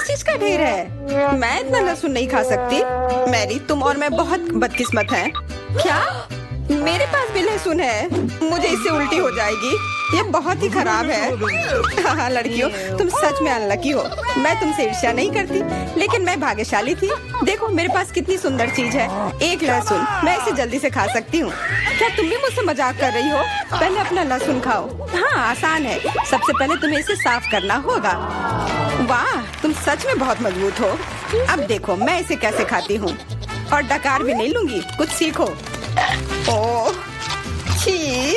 चीज का ढेर है। मैं इतना लहसुन नहीं खा सकती। मैरी, तुम और मैं बहुत बदकिस्मत हैं। क्या मेरे पास भी लहसुन है? मुझे इससे उल्टी हो जाएगी। ये बहुत ही खराब है। हाँ लड़कियों, तुम सच में अनलकी हो। मैं तुमसे ईर्ष्या नहीं करती, लेकिन मैं भाग्यशाली थी। देखो मेरे पास कितनी सुंदर चीज है, एक लहसुन। मैं इसे जल्दी से खा सकती हूँ। क्या तुम भी मुझसे मजाक कर रही हो? पहले अपना लहसुन खाओ। हाँ आसान है। सबसे पहले तुम्हें इसे साफ करना होगा। वाह, तुम सच में बहुत मजबूत हो। अब देखो मैं इसे कैसे खाती हूँ, और डकार भी नहीं लूंगी। कुछ सीखो। ओह छी,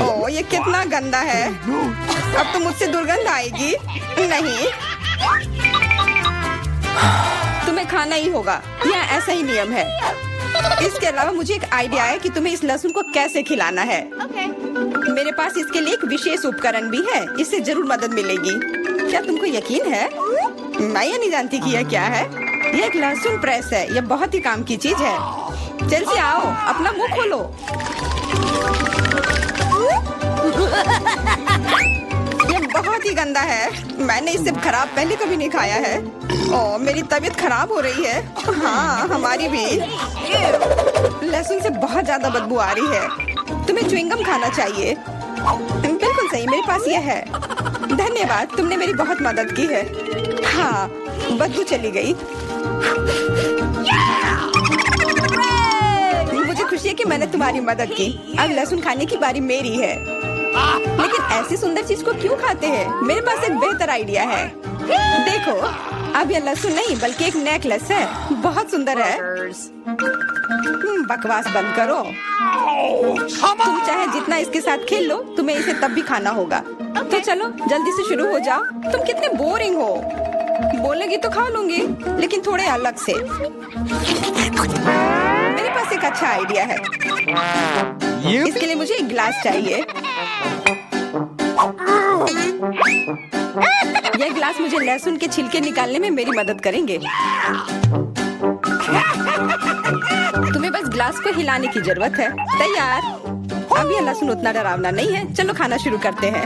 ओह ये कितना गंदा है। अब तो मुझसे दुर्गंध आएगी। नहीं, तुम्हें खाना ही होगा, यह ऐसा ही नियम है। इसके अलावा मुझे एक आइडिया है कि तुम्हें इस लहसुन को कैसे खिलाना है। मेरे पास इसके लिए एक विशेष उपकरण भी है, इससे जरूर मदद मिलेगी। क्या तुमको यकीन है? मैं ये नहीं जानती कि यह क्या है। यह एक लहसुन प्रेस है। यह बहुत ही काम की चीज है। जल्दी आओ, अपना मुंह खोलो। ये बहुत ही गंदा है। मैंने इससे खराब पहले कभी नहीं खाया है। ओह मेरी तबीयत खराब हो रही है। हाँ हमारी भी। लहसुन से बहुत ज्यादा बदबू आ रही है। तुम्हें च्युइंगम खाना चाहिए। बिल्कुल सही, मेरे पास यह है। धन्यवाद, तुमने मेरी बहुत मदद की है। हाँ बदबू चली गई। मुझे खुशी है कि मैंने तुम्हारी मदद की। अब लहसुन खाने की बारी मेरी है। लेकिन ऐसी सुंदर चीज को क्यों खाते हैं? मेरे पास एक बेहतर आइडिया है। देखो, अब यह लहसुन नहीं बल्कि एक नेकलेस है। बहुत सुंदर है। बकवास बंद करो। तुम चाहे जितना इसके साथ खेल लो, तुम्हें इसे तब भी खाना होगा। तो चलो जल्दी से शुरू हो जाओ। तुम कितने बोरिंग हो। बोलेगी तो खा लूंगी, लेकिन थोड़े अलग से। मेरे पास एक अच्छा आइडिया है। इसके लिए मुझे एक गिलास चाहिए। यह गिलास मुझे लहसुन के छिलके निकालने में मेरी मदद करेंगे। तुम्हें बस गिलास को हिलाने की जरूरत है। तैयार। अब यह लहसुन उतना डरावना नहीं है। चलो खाना शुरू करते हैं।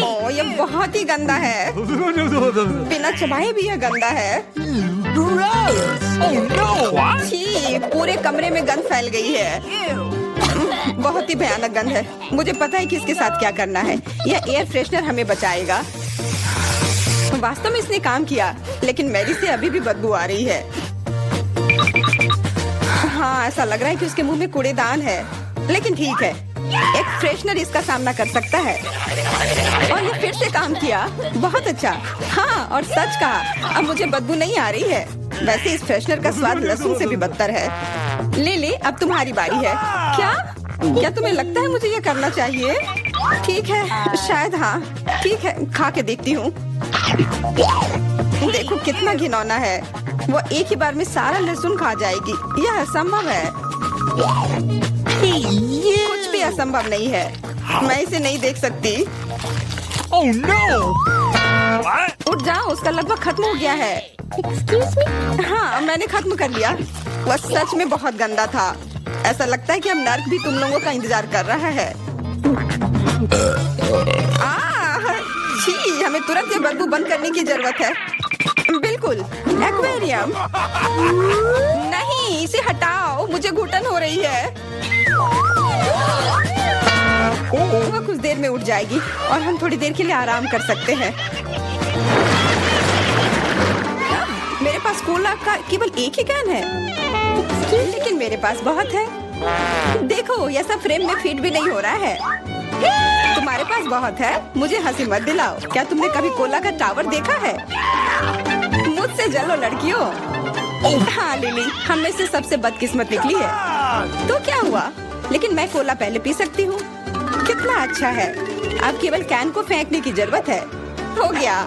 ओह यह बहुत ही गंदा है। बिना चबाए भी यह गंदा है। छी, पूरे कमरे में गंध फैल गई है। बहुत ही भयानक गंध है। मुझे पता है कि इसके साथ क्या करना है। यह एयर फ्रेशनर हमें बचाएगा। वास्तव में इसने काम किया, लेकिन मैरी से अभी भी बदबू आ रही है। हाँ ऐसा लग रहा है कि उसके मुंह में कूड़ेदान है, लेकिन ठीक है, एक फ्रेशनर इसका सामना कर सकता है। और ये फिर से काम किया। बहुत अच्छा। हाँ और सच कहा, अब मुझे बदबू नहीं आ रही है। वैसे इस फ्रेशनर का स्वाद लहसुन से भी बदतर है। ले, अब तुम्हारी बारी है। क्या तुम्हें लगता है मुझे ये करना चाहिए? ठीक है, शायद हाँ। ठीक है, खा के देखती हूँ। देखो कितना घिनौना है। वो एक ही बार में सारा लहसुन खा जाएगी। यह असंभव है। कुछ भी असंभव नहीं है। मैं इसे नहीं देख सकती। Oh no! उठ जाओ, उसका लगभग खत्म हो गया है। Excuse me? हाँ मैंने खत्म कर लिया। वह सच में बहुत गंदा था। ऐसा लगता है कि अब नर्क भी तुम लोगों का इंतजार कर रहा है। छी, हमें तुरंत ये बदबू बंद करने की जरूरत है। बिल्कुल, एक्वेरियम। नहीं, इसे हटाओ, मुझे घुटन हो रही है। वह कुछ देर में उठ जाएगी और हम थोड़ी देर के लिए आराम कर सकते हैं। मेरे पास कोला का केवल एक ही कैन है, लेकिन मेरे पास बहुत है। देखो यह सब फ्रेम में फिट भी नहीं हो रहा है। तुम्हारे पास बहुत है, मुझे हंसी मत दिलाओ। क्या तुमने कभी कोला का टावर देखा है? मुझसे जलो लड़कियों। हाँ लिली, हम में से सबसे बदकिस्मत निकली है। तो क्या हुआ? लेकिन मैं कोला पहले पी सकती हूँ। कितना अच्छा है। अब केवल कैन को फेंकने की जरूरत है। हो गया।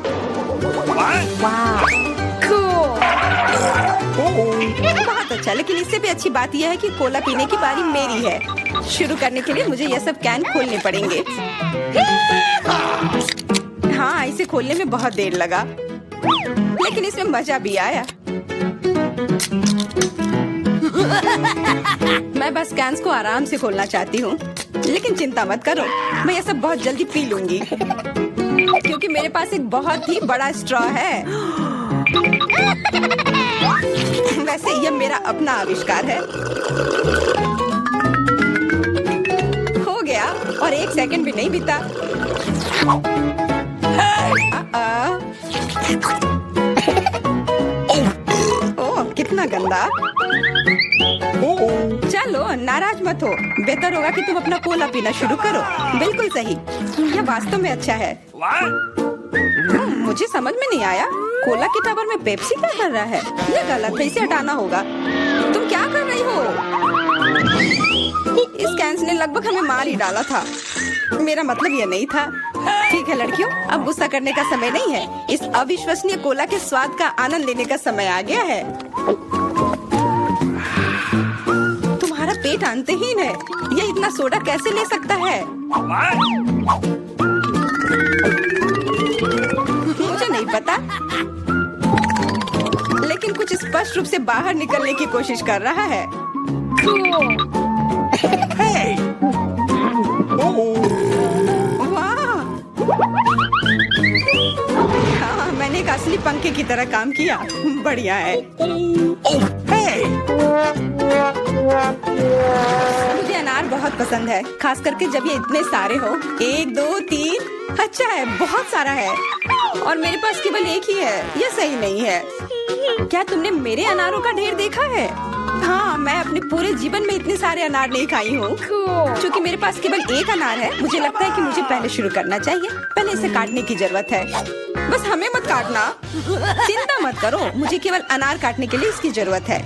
बहुत अच्छा, लेकिन इससे भी अच्छी बात यह है कि कोला पीने की बारी मेरी है। शुरू करने के लिए मुझे यह सब कैन खोलने पड़ेंगे। हाँ इसे खोलने में बहुत देर लगा, लेकिन इसमें मजा भी आया। मैं बस कैंस को आराम से खोलना चाहती हूँ, लेकिन चिंता मत करो, मैं यह सब बहुत जल्दी पी लूंगी। क्योंकि मेरे पास एक बहुत ही बड़ा स्ट्रॉ है। वैसे यह मेरा अपना आविष्कार है। हो गया और 1 सेकंड भी नहीं बीता। ओह, कितना गंदा। चलो नाराज मत हो, बेहतर होगा कि तुम अपना कोला पीना शुरू करो। बिल्कुल सही, यह वास्तव में अच्छा है। मुझे समझ में नहीं आया, कोला के टावर में पेप्सी क्या कर रहा है? यह गलत है, इसे हटाना होगा। तुम क्या कर रही हो? इस कैंस ने लगभग हमें मार ही डाला था। मेरा मतलब यह नहीं था। ठीक है लड़कियों, अब गुस्सा करने का समय नहीं है। इस अविश्वसनीय कोला के स्वाद का आनंद लेने का समय आ गया है। तुम्हारा पेट अंतहीन है। यह इतना सोडा कैसे ले सकता है? मुझे नहीं पता, लेकिन कुछ स्पष्ट रूप से बाहर निकलने की कोशिश कर रहा है। वाह! हाँ, मैंने एक असली पंखे की तरह काम किया। बढ़िया है। मुझे अनार बहुत पसंद है, खास करके जब ये इतने सारे हो। 1 2 3। अच्छा है, बहुत सारा है और मेरे पास केवल एक ही है। यह सही नहीं है। क्या तुमने मेरे अनारों का ढेर देखा है? हाँ, मैं अपने पूरे जीवन में इतने सारे अनार नहीं खाई हूँ। क्योंकि मेरे पास केवल एक अनार है, मुझे लगता है कि मुझे पहले शुरू करना चाहिए। पहले इसे काटने की जरूरत है। बस हमें मत काटना। चिंता मत करो, मुझे केवल अनार काटने के लिए इसकी जरूरत है।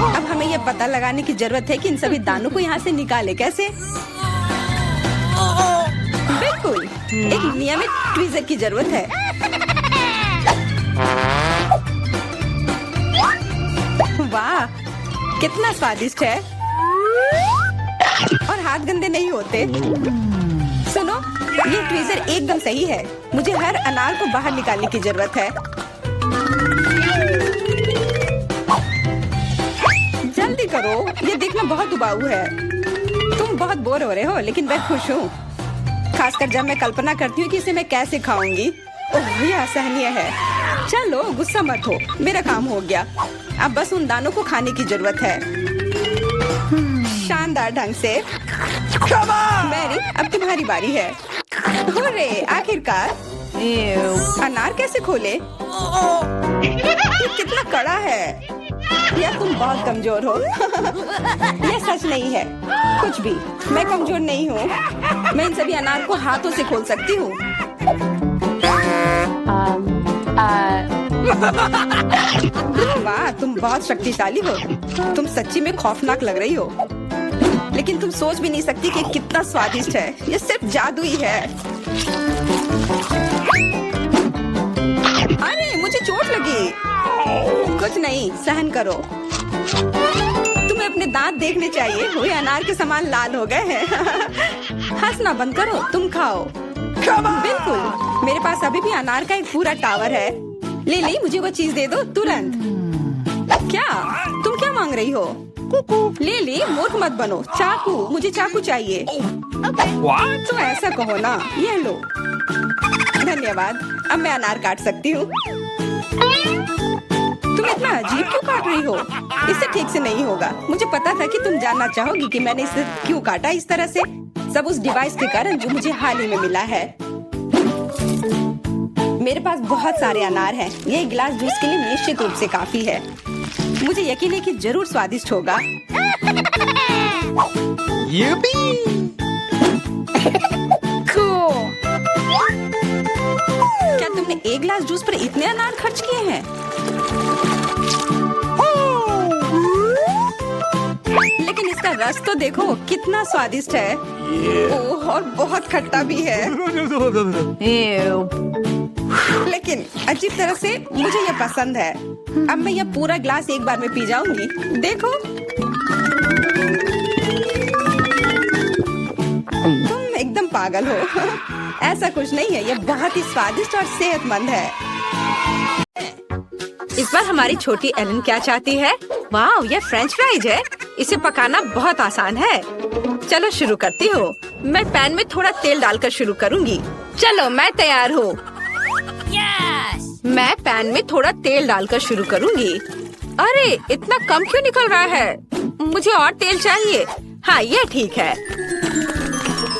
अब हमें यह पता लगाने की जरूरत है कि इन सभी दानों को यहाँ से निकाले कैसे। बिल्कुल, एक नियमित ट्वीजर की जरूरत है। वाह, कितना स्वादिष्ट है और हाथ गंदे नहीं होते। सुनो, ये ट्वीजर एकदम सही है। मुझे हर अनार को बाहर निकालने की जरूरत है। जल्दी करो, ये देखना बहुत उबाऊ है। तुम बहुत बोर हो रहे हो, लेकिन मैं खुश हूँ, खासकर जब मैं कल्पना करती हूँ कि इसे मैं कैसे खाऊंगी। ओह, यह असहनीय है। चलो गुस्सा मत हो, मेरा काम हो गया। अब बस उन दानों को खाने की जरूरत है, शानदार ढंग से। मैरी, अब तुम्हारी बारी है। हुर्रे, आखिरकार। अनार कैसे खोले? ये कितना कड़ा है। या तुम बहुत कमजोर हो। यह सच नहीं है। कुछ भी, मैं कमजोर नहीं हूँ। मैं इन सभी अनार को हाथों से खोल सकती हूँ। वाह, तुम बहुत शक्तिशाली हो। तुम सच्ची में खौफनाक लग रही हो, लेकिन तुम सोच भी नहीं सकती कि कितना स्वादिष्ट है। ये सिर्फ जादू ही है। अरे, मुझे चोट लगी। कुछ नहीं, सहन करो। तुम्हें अपने दांत देखने चाहिए, वे अनार के समान लाल हो गए हैं। हंसना बंद करो, तुम खाओ। बिल्कुल, मेरे पास अभी भी अनार का एक पूरा टावर है। ले, मुझे वो चीज दे दो तुरंत। क्या तुम क्या मांग रही हो? ले, मूर्ख मत बनो। चाकू, मुझे चाकू चाहिए। तो ऐसा कहो ना। ये लो। धन्यवाद, अब मैं अनार काट सकती हूँ। तुम इतना अजीब क्यों काट रही हो? इससे ठीक से नहीं होगा। मुझे पता था कि तुम जानना चाहोगी कि मैंने इसे क्यों काटा इस तरह से। सब उस डिवाइस के कारण जो मुझे हाल ही में मिला है। मेरे पास बहुत सारे अनार हैं। ये एक गिलास जूस के लिए निश्चित रूप से काफी है। मुझे यकीन है कि जरूर स्वादिष्ट होगा। क्या तुमने एक गिलास जूस पर इतने अनार खर्च किए हैं? लेकिन इसका रस तो देखो, कितना स्वादिष्ट है। ओह, और बहुत खट्टा भी है। लेकिन अजीब तरह से मुझे यह पसंद है। अब मैं यह पूरा ग्लास एक बार में पी जाऊंगी। देखो, तुम एकदम पागल हो। ऐसा कुछ नहीं है, यह बहुत ही स्वादिष्ट और सेहतमंद है। इस बार हमारी छोटी एलन क्या चाहती है? वाह, यह फ्रेंच फ्राइज है। इसे पकाना बहुत आसान है। चलो शुरू करती हूँ। मैं पैन में थोड़ा तेल डालकर शुरू करूँगी। चलो मैं तैयार हूँ। मैं पैन में थोड़ा तेल डालकर शुरू करूँगी। अरे इतना कम क्यों निकल रहा है? मुझे और तेल चाहिए। हाँ ये ठीक है।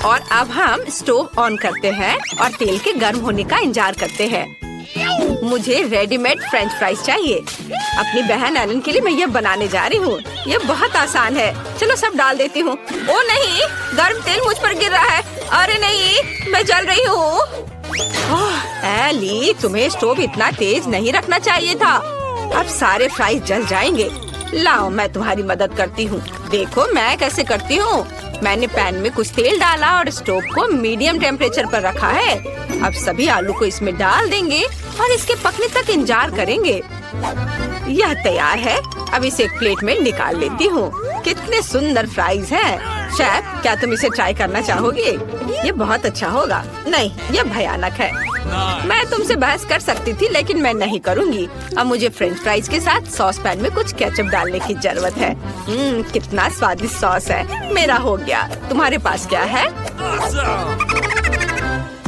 और अब हम स्टोव ऑन करते हैं और तेल के गर्म होने का इंतजार करते हैं। मुझे रेडीमेड फ्रेंच फ्राइज चाहिए। अपनी बहन एलन के लिए मैं ये बनाने जा रही हूँ। ये बहुत आसान है। चलो सब डाल देती हूँ। ओ नहीं, गर्म तेल मुझ पर गिर रहा है। अरे नहीं, मैं जल रही हूँ। एली, तुम्हें स्टोव इतना तेज नहीं रखना चाहिए था। अब सारे फ्राइज जल जाएंगे। लाओ मैं तुम्हारी मदद करती हूँ। देखो मैं कैसे करती हूँ। मैंने पैन में कुछ तेल डाला और स्टोव को मीडियम टेम्परेचर पर रखा है। अब सभी आलू को इसमें डाल देंगे और इसके पकने तक इंतजार करेंगे। यह तैयार है। अब इसे एक प्लेट में निकाल लेती हूँ। कितने सुंदर फ्राइज हैं। शेफ, क्या तुम इसे ट्राई करना चाहोगे? ये बहुत अच्छा होगा। नहीं, ये भयानक है। मैं तुमसे बहस कर सकती थी लेकिन मैं नहीं करूँगी। अब मुझे फ्रेंच फ्राइज के साथ सॉस पैन में कुछ केचप डालने की जरूरत है। कितना स्वादिष्ट सॉस है। मेरा हो गया। तुम्हारे पास क्या है?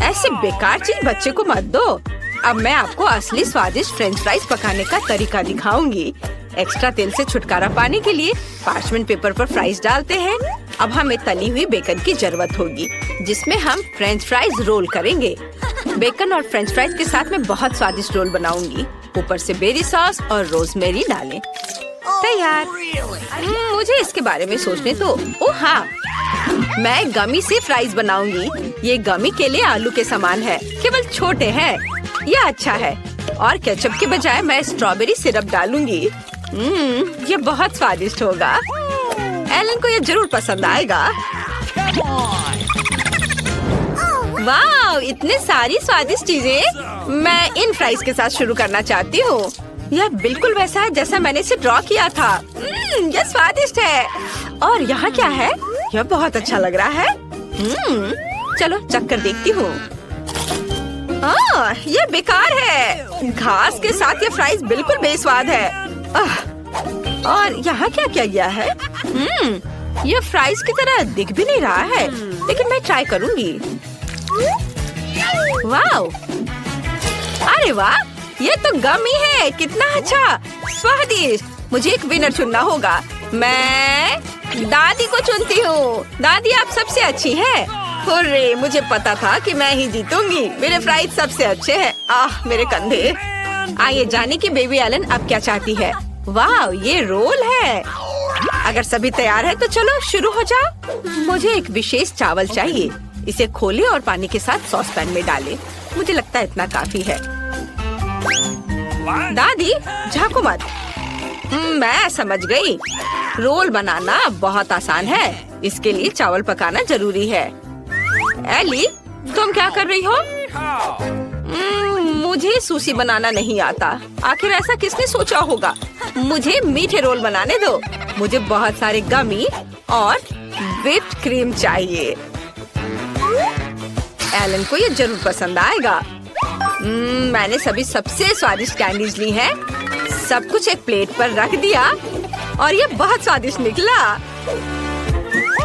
ऐसी बेकार चीज बच्चे को मत दो। अब मैं आपको असली स्वादिष्ट फ्रेंच फ्राइज पकाने का तरीका दिखाऊंगी। एक्स्ट्रा तेल से छुटकारा पाने के लिए पार्चमेंट पेपर पर फ्राइज डालते हैं। अब हमें तली हुई बेकन की जरूरत होगी, जिसमें हम फ्रेंच फ्राइज रोल करेंगे। बेकन और फ्रेंच फ्राइज के साथ मैं बहुत स्वादिष्ट रोल बनाऊंगी। ऊपर से बेरी सॉस और रोजमेरी डालें। तैयार। मुझे इसके बारे में सोचने दो। ओह हाँ, मैं गमी से फ्राइज बनाऊंगी। ये गमी के लिए आलू के समान है, केवल छोटे हैं। यह अच्छा है। और केचप के बजाय मैं स्ट्रॉबेरी सिरप डालूंगी। ये बहुत स्वादिष्ट होगा। एलन को ये जरूर पसंद आएगा। वाह, इतने सारी स्वादिष्ट चीजें। मैं इन फ्राइज के साथ शुरू करना चाहती हूँ। यह बिल्कुल वैसा है जैसा मैंने इसे ड्रॉ किया था। यह स्वादिष्ट है। और यहाँ क्या है? यह बहुत अच्छा लग रहा है। चलो चक्कर देखती हूँ। यह बेकार है। घास के साथ ये फ्राइज बिल्कुल बेस्वाद है। और यहाँ क्या किया गया है? यह फ्राइज की तरह दिख भी नहीं रहा है, लेकिन मैं ट्राई करूँगी। वाह! अरे वाह! ये तो गमी है। कितना अच्छा, स्वादिष्ट। मुझे एक विनर चुनना होगा। मैं दादी को चुनती हूँ। दादी आप सबसे अच्छी है। हुर्रे, मुझे पता था कि मैं ही जीतूंगी। मेरे फ्राइज सबसे अच्छे हैं। मेरे कंधे। आइए जाने की बेबी एलन अब क्या चाहती है। वाह, ये रोल है। अगर सभी तैयार है तो चलो शुरू हो जाओ। मुझे एक विशेष चावल चाहिए। इसे खोले और पानी के साथ सॉस पैन में डालें। मुझे लगता है इतना काफी है। दादी झाँको मत। मैं समझ गई। रोल बनाना बहुत आसान है। इसके लिए चावल पकाना जरूरी है। एली, तुम क्या कर रही हो? मुझे सुशी बनाना नहीं आता। आखिर ऐसा किसने सोचा होगा? मुझे मीठे रोल बनाने दो। मुझे बहुत सारे गमी और व्हिप्ड क्रीम चाहिए। एलन को ये जरूर पसंद आएगा। मैंने सभी सबसे स्वादिष्ट कैंडीज ली हैं। सब कुछ एक प्लेट पर रख दिया और ये बहुत स्वादिष्ट निकला।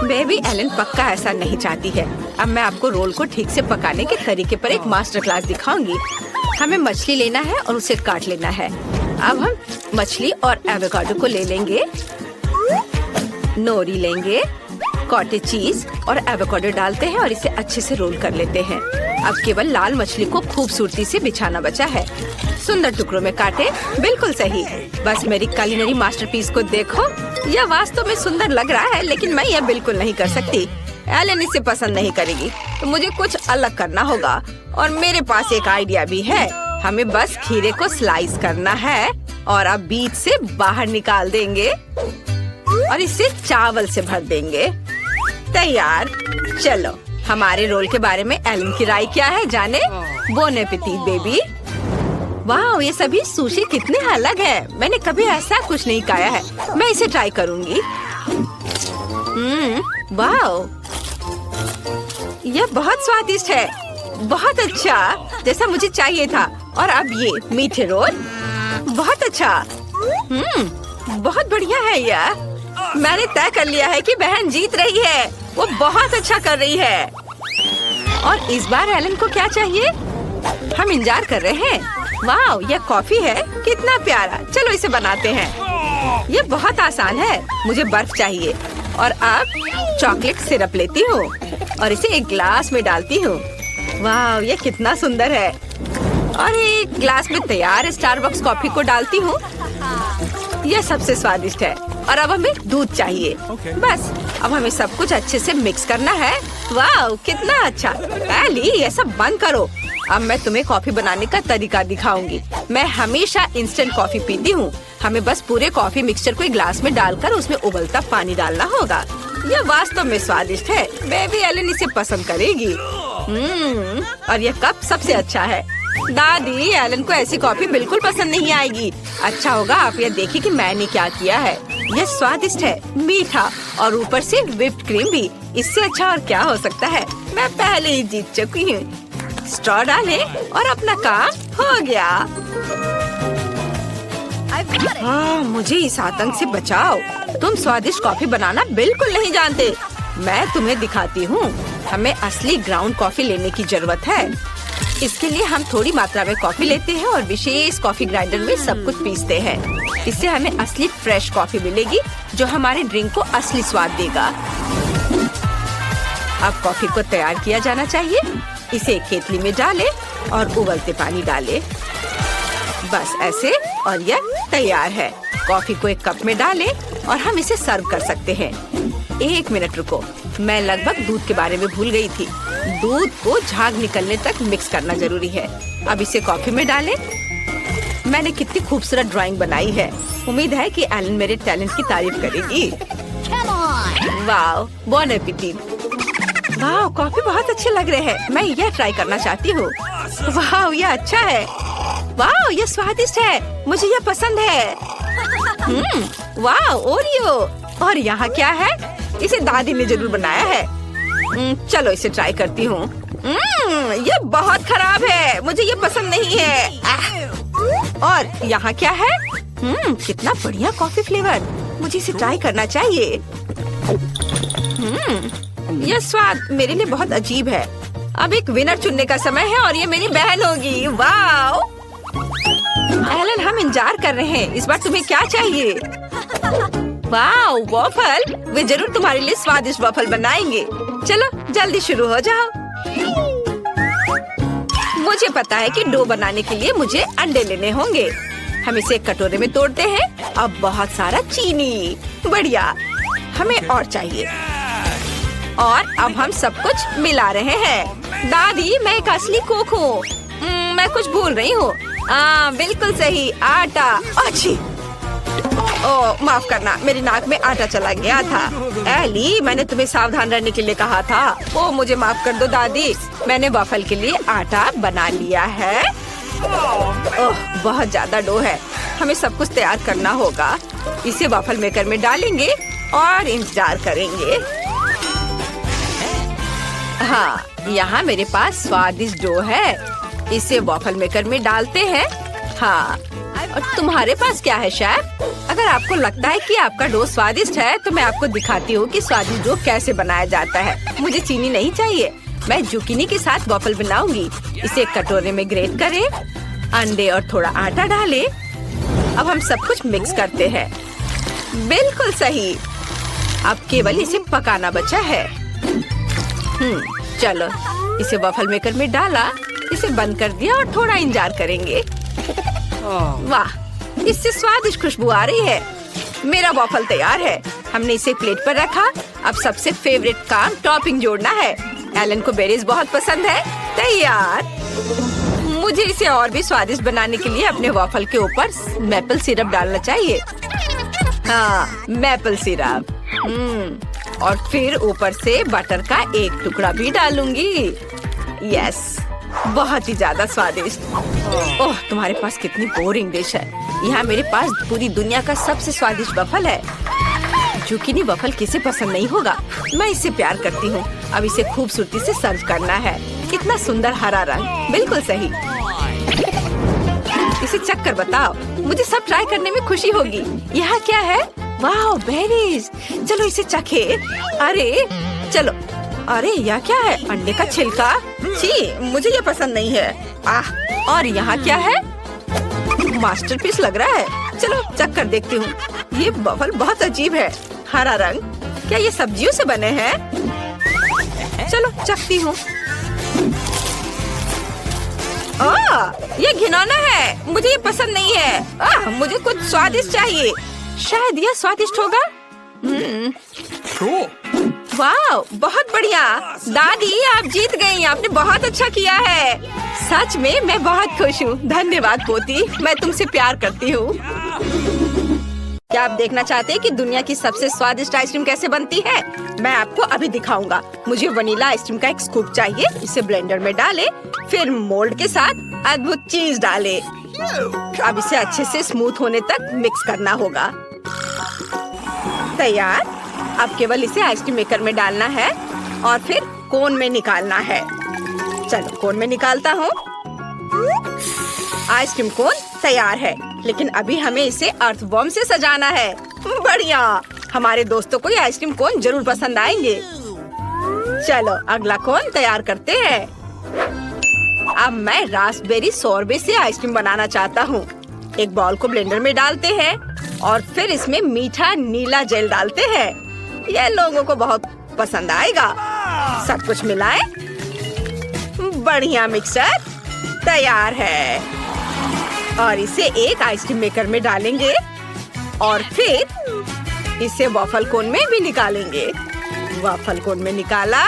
बेबी एलन पक्का ऐसा नहीं चाहती है। अब मैं आपको रोल को ठीक से पकाने के तरीके पर एक मास्टर क्लास दिखाऊंगी। हमें मछली लेना है और उसे काट लेना है। अब हम मछली और एवोकाडो को ले लेंगे। नोरी लेंगे, कॉटेज चीज और एवोकाडो डालते हैं और इसे अच्छे से रोल कर लेते हैं। अब केवल लाल मछली को खूबसूरती से बिछाना बचा है। सुंदर टुकड़ों में काटे। बिल्कुल सही। बस मेरी कुलिनरी मास्टरपीस को देखो। यह वास्तव में सुंदर लग रहा है, लेकिन मैं यह बिल्कुल नहीं कर सकती। एलन इसे पसंद नहीं करेगी, तो मुझे कुछ अलग करना होगा। और मेरे पास एक आइडिया भी है। हमें बस खीरे को स्लाइस करना है और अब बीच से बाहर निकाल देंगे और इसे चावल से भर देंगे। तैयार। चलो, हमारे रोल के बारे में एलन की राय क्या है जाने। Bone appétit baby. वाह, ये सभी सुशी कितने अलग है। मैंने कभी ऐसा कुछ नहीं खाया है। मैं इसे ट्राई करूंगी। वाह, यह बहुत स्वादिष्ट है। बहुत अच्छा, जैसा मुझे चाहिए था। और अब ये मीठे रोल। बहुत अच्छा। बहुत बढ़िया है यह। मैंने तय कर लिया है कि बहन जीत रही है। वो बहुत अच्छा कर रही है। और इस बार एलन को क्या चाहिए? हम इंतजार कर रहे हैं। वाओ, ये कॉफी है, कितना प्यारा। चलो इसे बनाते हैं। ये बहुत आसान है। मुझे बर्फ चाहिए और अब चॉकलेट सिरप लेती हूँ और इसे एक ग्लास में डालती हूँ। वाओ, ये कितना सुंदर है। और एक ग्लास में तैयार स्टारबक्स कॉफी को डालती हूँ। यह सबसे स्वादिष्ट है। और अब हमें दूध चाहिए। बस अब हमें सब कुछ अच्छे से मिक्स करना है। वाओ, कितना अच्छा। एली, ये सब बंद करो। अब मैं तुम्हें कॉफी बनाने का तरीका दिखाऊंगी। मैं हमेशा इंस्टेंट कॉफी पीती हूँ। हमें बस पूरे कॉफी मिक्सचर को एक ग्लास में डालकर उसमें उबलता पानी डालना होगा। यह वास्तव में स्वादिष्ट है। बेबी एलन इसे पसंद करेगी। और यह कप सबसे अच्छा है। दादी, एलन को ऐसी कॉफी बिल्कुल पसंद नहीं आएगी। अच्छा होगा आप यह देखिए कि मैंने क्या किया है। यह स्वादिष्ट है, मीठा और ऊपर से व्हिप्ड क्रीम भी। इससे अच्छा और क्या हो सकता है। मैं पहले ही जीत चुकी हूँ। स्ट्रॉ डालें और अपना काम हो गया। मुझे इस आतंक से बचाओ। तुम स्वादिष्ट कॉफी बनाना बिल्कुल नहीं जानते। मैं तुम्हें दिखाती हूँ। हमें असली ग्राउंड कॉफी लेने की जरूरत है। इसके लिए हम थोड़ी मात्रा में कॉफी लेते हैं और विशेष कॉफी ग्राइंडर में सब कुछ पीसते हैं। इससे हमें असली फ्रेश कॉफी मिलेगी जो हमारे ड्रिंक को असली स्वाद देगा। अब कॉफी को तैयार किया जाना चाहिए। इसे एक केतली में डालें और उबलते पानी डालें। बस ऐसे, और यह तैयार है। कॉफी को एक कप में डालें और हम इसे सर्व कर सकते हैं। 1 मिनट रुको, मैं लगभग दूध के बारे में भूल गई थी। दूध को झाग निकलने तक मिक्स करना जरूरी है। अब इसे कॉफी में डालें। मैंने कितनी खूबसूरत ड्राइंग बनाई है। उम्मीद है कि एलन मेरे टैलेंट की तारीफ करेगी। वाओ, बॉन एपेटिट। वाओ, कॉफी बहुत अच्छे लग रहे हैं। मैं यह ट्राई करना चाहती हूँ। वाओ, यह अच्छा है। वाओ, यह स्वादिष्ट है। मुझे यह पसंद है। Wow, Oreo. और यहाँ क्या है? इसे दादी ने जरूर बनाया है। चलो इसे ट्राई करती हूँ। ये बहुत खराब है। मुझे ये पसंद नहीं है। और यहाँ क्या है? कितना बढ़िया कॉफी फ्लेवर। मुझे इसे ट्राई करना चाहिए। यह स्वाद मेरे लिए बहुत अजीब है। अब एक विनर चुनने का समय है और ये मेरी बहन होगी। वाओ एलन, हम इंतजार कर रहे हैं। इस बार तुम्हें क्या चाहिए? Wow, waffle. वे जरूर तुम्हारे लिए स्वादिष्ट वॉफल बनाएंगे। चलो जल्दी शुरू हो जाओ। मुझे पता है कि डो बनाने के लिए मुझे अंडे लेने होंगे। हम इसे एक कटोरे में तोड़ते हैं। अब बहुत सारा चीनी। बढ़िया, हमें और चाहिए। और अब हम सब कुछ मिला रहे हैं। दादी, मैं एक असली कुक हूँ। मैं कुछ भूल रही हूँ। बिल्कुल सही, आटा। अच्छी। ओह, माफ करना, मेरी नाक में आटा चला गया था। एली, मैंने तुम्हें सावधान रहने के लिए कहा था। ओह, मुझे माफ कर दो दादी। मैंने वॉफल के लिए आटा बना लिया है। ओह, बहुत ज्यादा डो है। हमें सब कुछ तैयार करना होगा। इसे वॉफल मेकर में डालेंगे और इंतजार करेंगे। हाँ, यहाँ मेरे पास स्वादिष्ट डो है। इसे वॉफल मेकर में डालते हैं। हाँ, और तुम्हारे पास क्या है शेफ? अगर आपको लगता है कि आपका डो स्वादिष्ट है तो मैं आपको दिखाती हूँ कि स्वादिष्ट डो कैसे बनाया जाता है। मुझे चीनी नहीं चाहिए। मैं जुकीनी के साथ वॉफल बनाऊंगी। इसे एक कटोरे में ग्रेट करें, अंडे और थोड़ा आटा डालें। अब हम सब कुछ मिक्स करते हैं। बिल्कुल सही। अब केवल इसे पकाना बचा है। चलो, इसे वॉफल मेकर में डाला, इसे बंद कर दिया और थोड़ा इंतजार करेंगे। वाह, इससे स्वादिष्ट खुशबू आ रही है। मेरा वॉफल तैयार है। हमने इसे प्लेट पर रखा। अब सबसे फेवरेट काम टॉपिंग जोड़ना है। एलन को बेरीज बहुत पसंद है। तैयार। मुझे इसे और भी स्वादिष्ट बनाने के लिए अपने वॉफल के ऊपर मैपल सिरप डालना चाहिए। हाँ, मैपल सिरप। और फिर ऊपर से बटर का एक टुकड़ा भी डालूंगी। यस, बहुत ही ज्यादा स्वादिष्ट। ओह, तुम्हारे पास कितनी बोरिंग डिश है। यहाँ मेरे पास पूरी दुनिया का सबसे स्वादिष्ट वफल है। जुकीनी वफल किसे पसंद नहीं होगा। मैं इससे प्यार करती हूँ। अब इसे खूबसूरती से सर्व करना है। कितना सुंदर हरा रंग। बिल्कुल सही। इसे चख कर बताओ। मुझे सब ट्राई करने में खुशी होगी। यहाँ क्या है? वाह, बेरीज। चलो इसे चखे। अरे चलो। अरे यह क्या है? अंडे का छिलका। छी, मुझे ये पसंद नहीं है। और यहाँ क्या है? मास्टरपीस लग रहा है। चलो चख कर देखती हूँ। ये वफल बहुत अजीब है। हरा रंग, क्या ये सब्जियों से बने हैं? चलो चखती हूँ। ये घिनौना है, मुझे ये पसंद नहीं है। मुझे कुछ स्वादिष्ट चाहिए। शायद यह स्वादिष्ट होगा। Cool. वाह, बहुत बढ़िया। दादी, आप जीत गई। आपने बहुत अच्छा किया है। सच में मैं बहुत खुश हूँ। धन्यवाद पोती, मैं तुमसे प्यार करती हूँ। क्या आप देखना चाहते हैं कि दुनिया की सबसे स्वादिष्ट आइसक्रीम कैसे बनती है? मैं आपको अभी दिखाऊंगा। मुझे वनीला आइसक्रीम का एक स्कूप चाहिए। इसे ब्लेंडर में डालें, फिर मोल्ड के साथ अद्भुत चीज डालें। अब इसे अच्छे से स्मूथ होने तक मिक्स करना होगा। तैयार। अब केवल इसे आइसक्रीम मेकर में डालना है और फिर कोन में निकालना है। चलो कोन में निकालता हूँ। आइसक्रीम कोन तैयार है, लेकिन अभी हमें इसे अर्थवॉर्म से सजाना है। बढ़िया, हमारे दोस्तों को ये आइसक्रीम कोन जरूर पसंद आएंगे। चलो अगला कोन तैयार करते हैं। अब मैं रास्पबेरी सोरबे से आइसक्रीम बनाना चाहता हूँ। एक बॉल को ब्लेंडर में डालते हैं और फिर इसमें मीठा नीला जेल डालते हैं। यह लोगों को बहुत पसंद आएगा। सब कुछ मिलाएं। बढ़िया, मिक्सचर तैयार है और इसे एक आइसक्रीम मेकर में डालेंगे और फिर इसे वॉफल कोन में भी निकालेंगे। वॉफल कोन में निकाला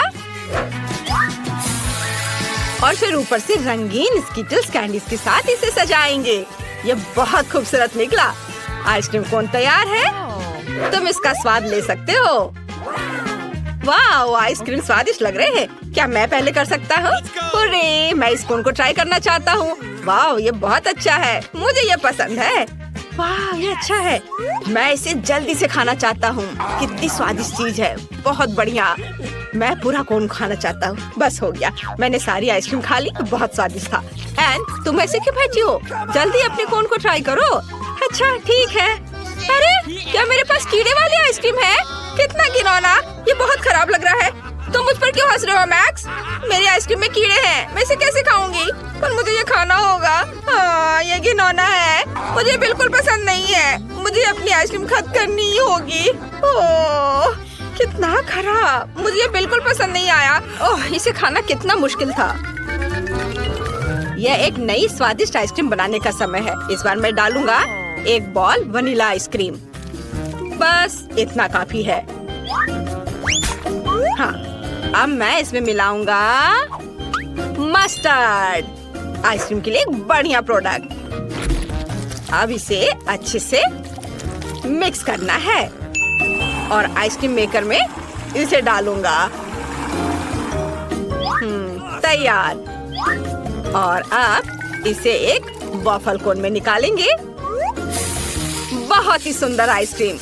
और फिर ऊपर से रंगीन स्किटल्स कैंडीज के साथ इसे सजाएंगे। ये बहुत खूबसूरत निकला। आइसक्रीम कोन तैयार है। तुम इसका स्वाद ले सकते हो। वाह, आइसक्रीम स्वादिष्ट लग रहे हैं। क्या मैं पहले कर सकता हूँ? अरे, मैं इस कोन को ट्राई करना चाहता हूँ। वाह, ये बहुत अच्छा है। मुझे ये पसंद है। वाह, ये अच्छा है। मैं इसे जल्दी से खाना चाहता हूँ। कितनी स्वादिष्ट चीज है। बहुत बढ़िया। मैं पूरा कोन खाना चाहता हूँ। बस हो गया, मैंने सारी आइसक्रीम खा ली। बहुत स्वादिष्ट था। एंड तुम ऐसे क्यों बैठी हो? जल्दी अपने कोन को ट्राई करो। अच्छा ठीक है। अरे, क्या मेरे पास कीड़े वाली आइसक्रीम है? कितना घिनौना। ये बहुत खराब लग रहा है। तुम मुझ पर क्यों हंस रहे हो मैक्स? मेरी आइसक्रीम में कीड़े हैं। मैं इसे कैसे खाऊंगी? पर मुझे ये खाना होगा। ये घिनौना है। मुझे बिल्कुल पसंद नहीं है। मुझे अपनी आइसक्रीम खत्म करनी ही होगी। ओह, कितना खराब। मुझे ये बिल्कुल पसंद नहीं आया। ओह, इसे खाना कितना मुश्किल था। यह एक नई स्वादिष्ट आइसक्रीम बनाने का समय है। इस बार मैं डालूंगा एक बॉल वनीला आइसक्रीम। बस इतना काफी है। हाँ, अब मैं इसमें मिलाऊंगा मस्टर्ड। आइसक्रीम के लिए एक बढ़िया प्रोडक्ट। अब इसे अच्छे से मिक्स करना है और आइसक्रीम मेकर में इसे डालूंगा। तैयार। और अब इसे एक वॉफल कोन में निकालेंगे। बहुत ही सुंदर आइसक्रीम।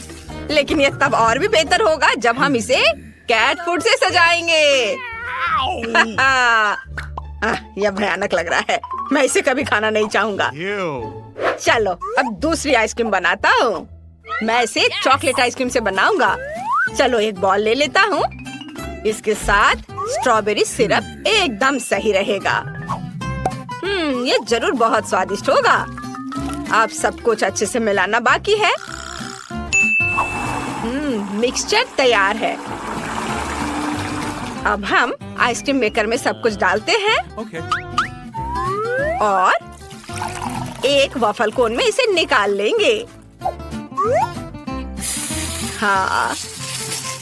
लेकिन ये तब और भी बेहतर होगा जब हम इसे कैट फूड से सजाएंगे। यह भयानक लग रहा है। मैं इसे कभी खाना नहीं चाहूंगा। Ew. चलो अब दूसरी आइसक्रीम बनाता हूँ। मैं इसे चॉकलेट आइसक्रीम से बनाऊंगा। चलो एक बॉल ले लेता हूँ। इसके साथ स्ट्रॉबेरी सिरप एकदम सही रहेगा। ये जरूर बहुत स्वादिष्ट होगा। अब सब कुछ अच्छे से मिलाना बाकी है। मिक्सचर तैयार है। अब हम आइसक्रीम मेकर में सब कुछ डालते हैं Okay. और एक वॉफल कोन में इसे निकाल लेंगे। हाँ,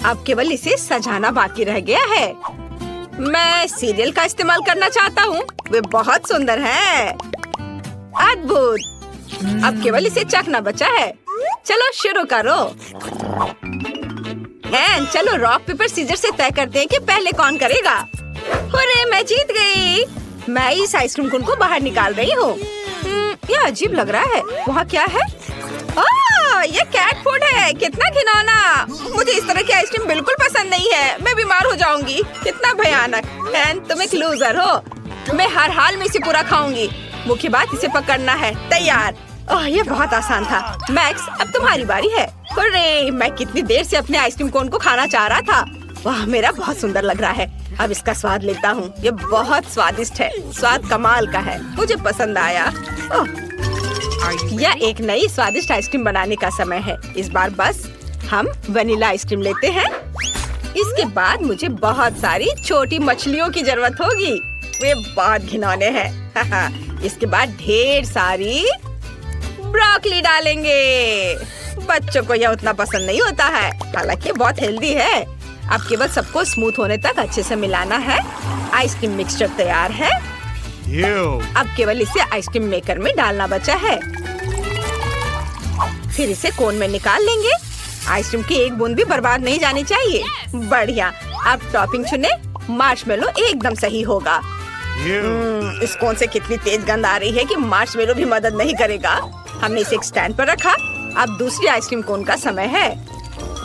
अब केवल इसे सजाना बाकी रह गया है। मैं सीरियल का इस्तेमाल करना चाहता हूँ। वे बहुत सुंदर हैं। अद्भुत। अब केवल इसे चखना बचा है। चलो शुरू करो। चलो रॉक पेपर सीजर से तय करते हैं कि पहले कौन करेगा। अरे, मैं जीत गई। मैं इस आइसक्रीम कोन को बाहर निकाल रही हूँ। यह अजीब लग रहा है। वहाँ क्या है? ये कैट फूड है। कितना घिनौना। मुझे इस तरह की आइसक्रीम बिल्कुल पसंद नहीं है। मैं बीमार हो जाऊंगी। कितना भयानक। तुम एक लूजर हो। मैं हर हाल में इसे पूरा खाऊंगी। मुख्य बात इसे पकड़ना है। तैयार। ये बहुत आसान था। मैक्स, अब तुम्हारी बारी है। अरे, मैं कितनी देर से अपने आइसक्रीम कोन को खाना चाह रहा था। वाह, मेरा बहुत सुंदर लग रहा है। अब इसका स्वाद लेता हूँ। ये बहुत स्वादिष्ट है, स्वाद कमाल का है, मुझे पसंद आया। यह एक नई स्वादिष्ट आइसक्रीम बनाने का समय है। इस बार बस हम वनीला आइसक्रीम लेते हैं। इसके बाद मुझे बहुत सारी छोटी मछलियों की जरूरत होगी। वे बहुत घिनौने हैं। इसके बाद ढेर सारी ब्रोकली डालेंगे। बच्चों को यह उतना पसंद नहीं होता है, हालांकि बहुत हेल्दी है। अब केवल सबको स्मूथ होने तक अच्छे से मिलाना है। आइसक्रीम मिक्सचर तैयार है। अब केवल इसे आइसक्रीम मेकर में डालना बचा है। फिर इसे कोन में निकाल लेंगे। आइसक्रीम की एक बूंद भी बर्बाद नहीं जानी चाहिए। बढ़िया। अब टॉपिंग चुने। मार्शमेलो एकदम सही होगा। इस कोन से कितनी तेज गंध आ रही है कि मार्शमेलो भी मदद नहीं करेगा। हमने इसे एक स्टैंड पर रखा। अब दूसरी आइसक्रीम कोन का समय है।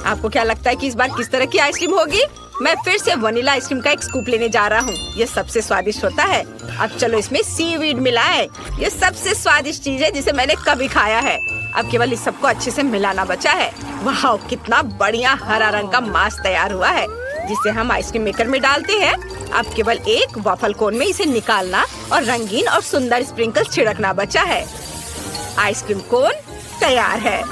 आपको क्या लगता है कि इस बार किस तरह की आइसक्रीम होगी? मैं फिर से वनीला आइसक्रीम का एक स्कूप लेने जा रहा हूँ। ये सबसे स्वादिष्ट होता है। अब चलो इसमें सीवीड मिलाएं। ये सबसे स्वादिष्ट चीज है जिसे मैंने कभी खाया है। अब केवल इस सबको अच्छे से मिलाना बचा है। वाह, कितना बढ़िया हरा रंग का मास्क तैयार हुआ है, जिसे हम आइसक्रीम मेकर में डालते हैं। अब केवल एक वॉफल कोन में इसे निकालना और रंगीन और सुंदर स्प्रिंकल्स छिड़कना बचा है। आइसक्रीम कोन तैयार है।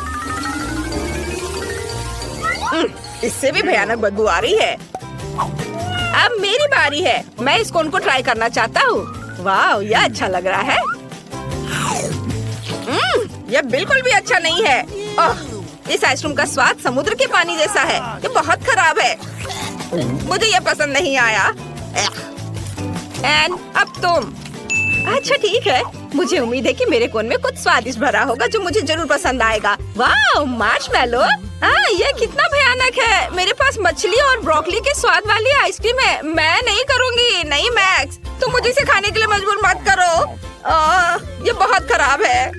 इससे भी भयानक बदबू आ रही है। अब मेरी बारी है। मैं इस कोन को ट्राई करना चाहता हूँ। वाह, यह अच्छा लग रहा है। यह बिल्कुल भी अच्छा नहीं है। इस आइसक्रीम का स्वाद समुद्र के पानी जैसा है। ये बहुत खराब है। मुझे यह पसंद नहीं आया। एंड अब तुम। अच्छा ठीक है, मुझे उम्मीद है कि मेरे कोन में कुछ स्वादिष्ट भरा होगा जो मुझे जरूर पसंद आएगा। वाह, मार्शमेलो। हाँ, यह कितना भयानक है। मेरे पास मछली और ब्रोकली के स्वाद वाली आइसक्रीम है। मैं नहीं करूँगी। नहीं मैक्स, तुम मुझे इसे खाने के लिए मजबूर मत करो। ये बहुत खराब है।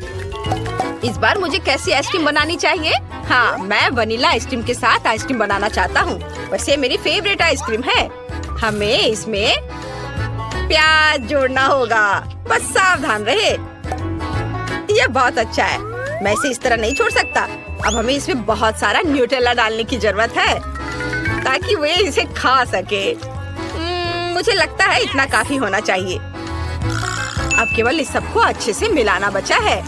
इस बार मुझे कैसी आइसक्रीम बनानी चाहिए? हाँ, मैं वनीला आइसक्रीम के साथ आइसक्रीम बनाना चाहता हूँ। वैसे मेरी फेवरेट आइसक्रीम है। हमें इसमें प्याज जोड़ना होगा। बस सावधान रहे। यह बहुत अच्छा है। मैं इसे इस तरह नहीं छोड़ सकता। अब हमें इसमें बहुत सारा न्यूटेला डालने की जरूरत है ताकि वे इसे खा सके। मुझे लगता है इतना काफी होना चाहिए। अब केवल इस सबको अच्छे से मिलाना बचा है।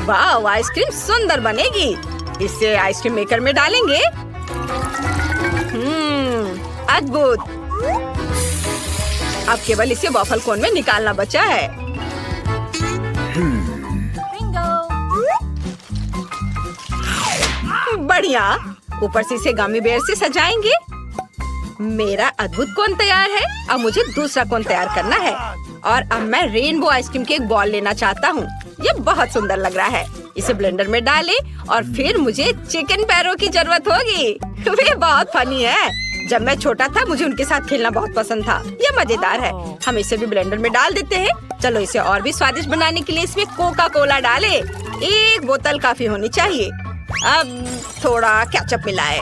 वाह, आइसक्रीम सुंदर बनेगी। इसे आइसक्रीम मेकर में डालेंगे। अद्भुत। अब केवल इसे वॉफल कोन में निकालना बचा है। बढ़िया। ऊपर से इसे गमी बेयर से सजाएंगे। मेरा अद्भुत कोन तैयार है। अब मुझे दूसरा कोन तैयार करना है। और अब मैं रेनबो आइसक्रीम के एक बॉल लेना चाहता हूँ। ये बहुत सुंदर लग रहा है। इसे ब्लेंडर में डालें और फिर मुझे चिकन पैरों की जरूरत होगी। वे बहुत फनी है। जब मैं छोटा था मुझे उनके साथ खेलना बहुत पसंद था। ये मजेदार है। हम इसे भी ब्लेंडर में डाल देते हैं। चलो इसे और भी स्वादिष्ट बनाने के लिए इसमें कोका कोला डालें। एक बोतल काफी होनी चाहिए। अब थोड़ा केचप मिलाएं।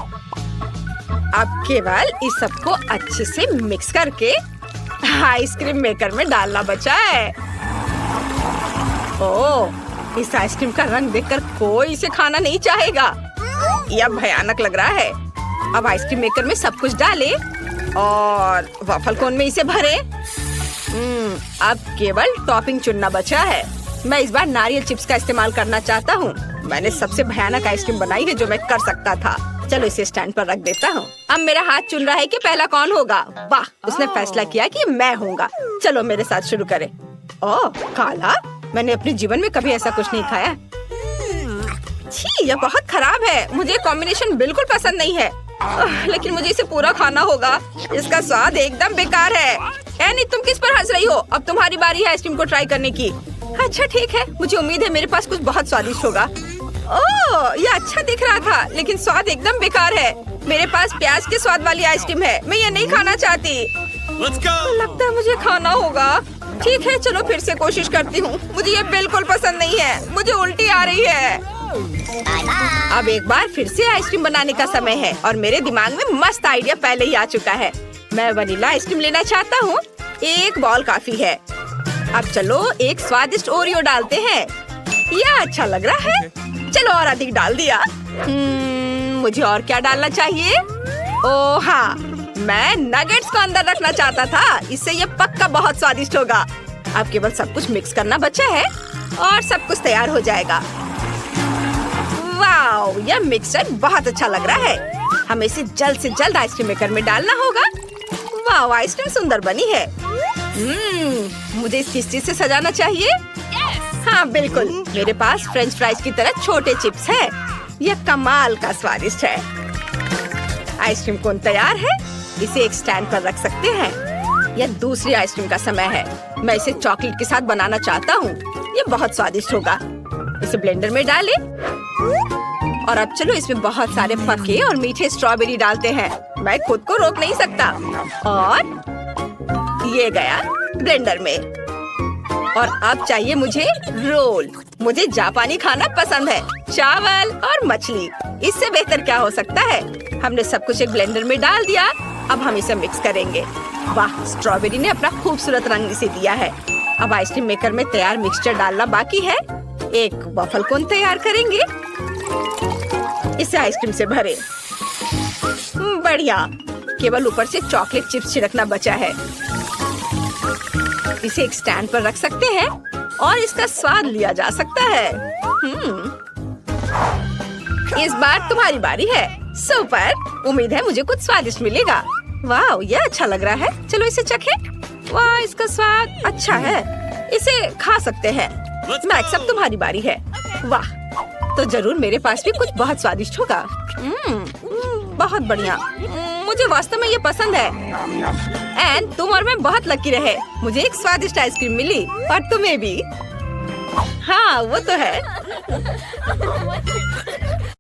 अब केवल इस सबको अच्छे से मिक्स करके आइसक्रीम मेकर में डालना बचा है। ओह, इस आइसक्रीम का रंग देखकर कोई इसे खाना नहीं चाहेगा। यह भयानक लग रहा है। अब आइसक्रीम मेकर में सब कुछ डालें और वॉफल कोन में इसे भरें। अब केवल टॉपिंग चुनना बचा है। मैं इस बार नारियल चिप्स का इस्तेमाल करना चाहता हूँ। मैंने सबसे भयानक आइसक्रीम बनाई है जो मैं कर सकता था। चलो इसे स्टैंड पर रख देता हूँ। अब मेरा हाथ चुन रहा है कि पहला कौन होगा। वाह, उसने फैसला किया कि मैं होऊंगा। चलो मेरे साथ शुरू करें। ओह, काला। मैंने अपने जीवन में कभी ऐसा कुछ नहीं खाया। छी, यह बहुत खराब है। मुझे कॉम्बिनेशन बिल्कुल पसंद नहीं है। लेकिन मुझे इसे पूरा खाना होगा। इसका स्वाद एकदम बेकार है। एनी, तुम किस पर हंस रही हो? अब तुम्हारी बारी है आइसक्रीम को ट्राई करने की। अच्छा ठीक है, मुझे उम्मीद है मेरे पास कुछ बहुत स्वादिष्ट होगा। ओह, यह अच्छा दिख रहा था लेकिन स्वाद एकदम बेकार है। मेरे पास प्याज के स्वाद वाली आइसक्रीम है। मैं ये नहीं खाना चाहती। लगता है मुझे खाना होगा। ठीक है, चलो फिर से कोशिश करती हूँ। मुझे ये बिल्कुल पसंद नहीं है। मुझे उल्टी आ रही है। अब एक बार फिर से आइसक्रीम बनाने का समय है और मेरे दिमाग में मस्त आइडिया पहले ही आ चुका है। मैं वनीला आइसक्रीम लेना चाहता हूँ। एक बॉल काफी है। अब चलो एक स्वादिष्ट ओरियो डालते हैं। यह अच्छा लग रहा है। चलो और अधिक डाल दिया। मुझे और क्या डालना चाहिए? ओह हाँ, मैं नगेट्स को अंदर रखना चाहता था। इससे ये पक्का बहुत स्वादिष्ट होगा। अब केवल सब कुछ मिक्स करना बचा है और सब कुछ तैयार हो जाएगा। वाओ, यह मिक्सचर बहुत अच्छा लग रहा है। हमें इसे जल्द से जल्द आइसक्रीम मेकर में डालना होगा। वाओ, आइसक्रीम सुंदर बनी है। मुझे इस किस चीज से सजाना चाहिए? हाँ बिल्कुल, मेरे पास फ्रेंच फ्राइज की तरह छोटे चिप्स है। यह कमाल का स्वादिष्ट है। आइसक्रीम कोन तैयार है। इसे एक स्टैंड पर रख सकते हैं। यह दूसरी आइसक्रीम का समय है। मैं इसे चॉकलेट के साथ बनाना चाहता हूँ। यह बहुत स्वादिष्ट होगा। इसे ब्लेंडर में डालें और अब चलो इसमें बहुत सारे पके और मीठे स्ट्रॉबेरी डालते हैं। मैं खुद को रोक नहीं सकता। और ये गया ब्लेंडर में। और अब चाहिए मुझे रोल। मुझे जापानी खाना पसंद है, चावल और मछली। इससे बेहतर क्या हो सकता है। हमने सब कुछ एक ब्लेंडर में डाल दिया। अब हम इसे मिक्स करेंगे। वाह, स्ट्रॉबेरी ने अपना खूबसूरत रंग इसे दिया है। अब आइसक्रीम मेकर में तैयार मिक्सचर डालना बाकी है। एक वफल कोन तैयार करेंगे। इसे आइसक्रीम से भरें। बढ़िया, केवल ऊपर से चॉकलेट चिप्स छिड़कना बचा है। इसे एक स्टैंड पर रख सकते हैं और इसका स्वाद लिया जा सकता है। इस बार तुम्हारी बारी है। सुपर, उम्मीद है मुझे कुछ स्वादिष्ट मिलेगा। वाह, यह अच्छा लग रहा है। चलो इसे चखें। वाह, इसका स्वाद अच्छा है। इसे खा सकते हैं। मैक्स, अब तुम्हारी बारी है। वाह, तो जरूर मेरे पास भी कुछ बहुत स्वादिष्ट होगा। बहुत बढ़िया। मुझे वास्तव में ये पसंद है। एंड तुम और मैं बहुत लकी रहे। मुझे एक स्वादिष्ट आइसक्रीम मिली और तुम्हें भी। हाँ, वो तो है।